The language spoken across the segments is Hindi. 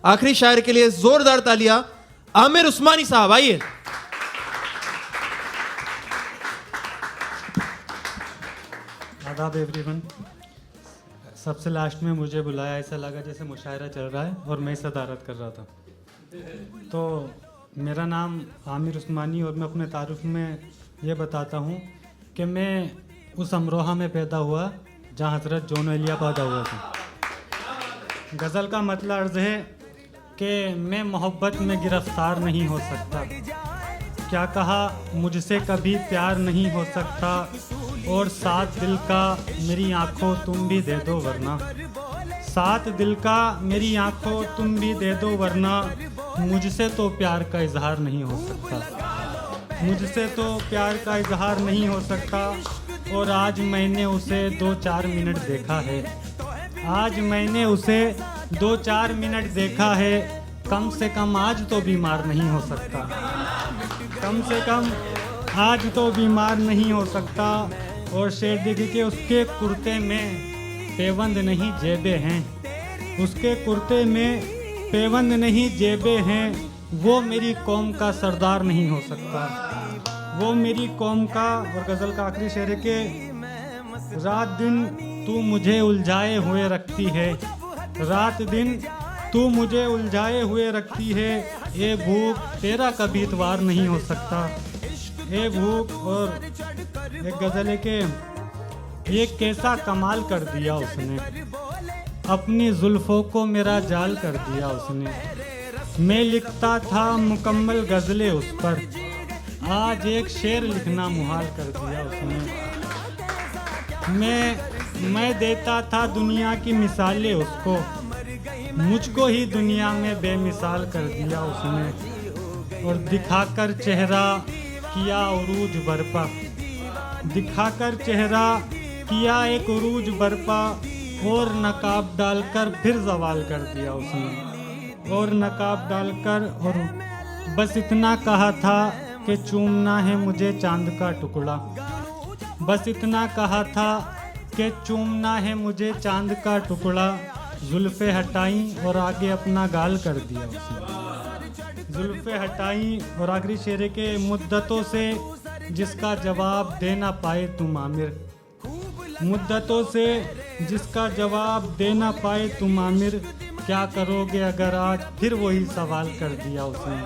आखिरी शायर के लिए जोरदार तालियां आमिर उस्मानी साहब, आइए। आदाब एवरीवन। सबसे लास्ट में मुझे बुलाया, ऐसा लगा जैसे मुशायरा चल रहा है और मैं सदारत कर रहा था। तो मेरा नाम आमिर उस्मानी और मैं अपने तारुफ में ये बताता हूँ कि मैं उस अमरोहा में पैदा हुआ जहाँ हज़रत जौन एलिया पैदा हुआ था। गज़ल का मतलब अर्ज़ है कि मैं मोहब्बत में गिरफ़्तार नहीं हो सकता। क्या कहा, मुझसे कभी प्यार नहीं हो सकता और साथ दिल का मेरी आंखों तुम भी दे दो वरना, साथ दिल का मेरी आंखों तुम भी दे दो वरना, मुझसे तो प्यार का इजहार नहीं हो सकता, मुझसे तो प्यार का इजहार नहीं हो सकता। और आज मैंने उसे 2-4 मिनट देखा है, आज मैंने उसे 2-4 मिनट देखा है, कम से कम आज तो बीमार नहीं हो सकता, कम से कम आज तो बीमार नहीं हो सकता। और शेर देखिए कि उसके कुर्ते में पेवंद नहीं जेबें हैं, उसके कुर्ते में पेवंद नहीं जेबें हैं, वो मेरी कौम का सरदार नहीं हो सकता, वो मेरी कौम का। और गज़ल का आखिरी शेर है कि रात दिन तू मुझे उलझाए हुए रखती है, रात दिन तू मुझे उलझाए हुए रखती है, ये भूख तेरा कभी इतवार नहीं हो सकता, ये भूख। और एक गज़ल है कि ये कैसा कमाल कर दिया उसने, अपनी जुल्फ़ों को मेरा जाल कर दिया उसने, मैं लिखता था मुकम्मल गज़लें उस पर, आज एक शेर लिखना मुहाल कर दिया उसने। मैं देता था दुनिया की मिसालें उसको, मुझको ही दुनिया में बेमिसाल कर दिया उसने। और दिखाकर चेहरा किया उरूज बरपा, दिखाकर चेहरा किया एक उरूज बरपा, और नकाब डालकर फिर जवाल कर दिया उसने, और नकाब डालकर। और बस इतना कहा था कि चूमना है मुझे चांद का टुकड़ा, बस इतना कहा था कि चूमना है मुझे चांद का टुकड़ा, जुल्फ़े हटाई और आगे अपना गाल कर दिया उसने, जुल्फ़े हटाई। और आखिरी शेर के मुद्दतों से जिसका जवाब दे ना पाए तुम आमिर, मुद्दतों से जिसका जवाब दे ना पाए तुम आमिर, क्या करोगे अगर आज फिर वही सवाल कर दिया उसने।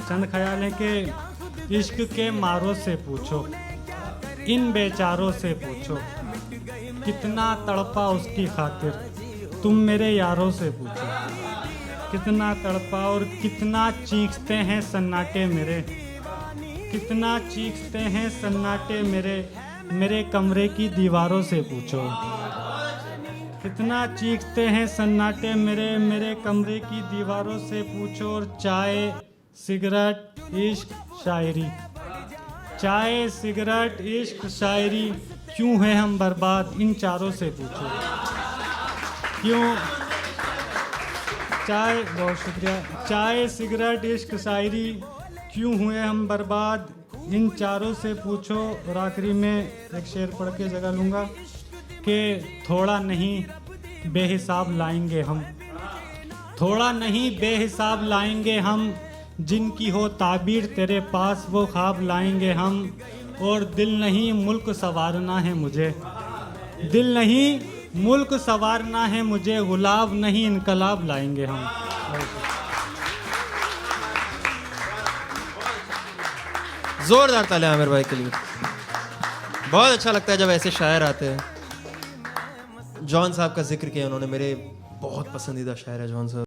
चंद ख्याल है कि इश्क के मारों से पूछो, इन बेचारों से पूछो, कितना तड़पा उसकी खातिर, तुम मेरे यारों से पूछो, कितना तड़पा। और कितना चीखते हैं सन्नाटे मेरे, कितना चीखते हैं सन्नाटे मेरे, मेरे कमरे की दीवारों से पूछो, कितना चीखते हैं सन्नाटे मेरे, मेरे कमरे की दीवारों से पूछो। और चाय सिगरेट इश्क शायरी, चाय सिगरेट इश्क शायरी, क्यों है हम बर्बाद, इन चारों से पूछो, क्यों। चाय, बहुत शुक्रिया। चाय सिगरेट इश्क शायरी, क्यों हुए हम बर्बाद, इन चारों से पूछो। और आखिरी में एक शेर पढ़ के जगह लूँगा कि थोड़ा नहीं बेहिसाब लाएंगे हम, थोड़ा नहीं बेहिसाब लाएंगे हम, जिनकी हो ताबीर तेरे पास वो ख्वाब लाएंगे हम। और दिल नहीं मुल्क संवारना है मुझे, दिल नहीं मुल्क संवारना है मुझे, गुलाब नहीं इनकलाब लाएंगे हम। जोरदार तालियां आमिर भाई के लिए। बहुत अच्छा लगता है जब ऐसे शायर आते हैं। जॉन साहब का जिक्र किया उन्होंने, मेरे बहुत पसंदीदा शायर है जॉन साहब।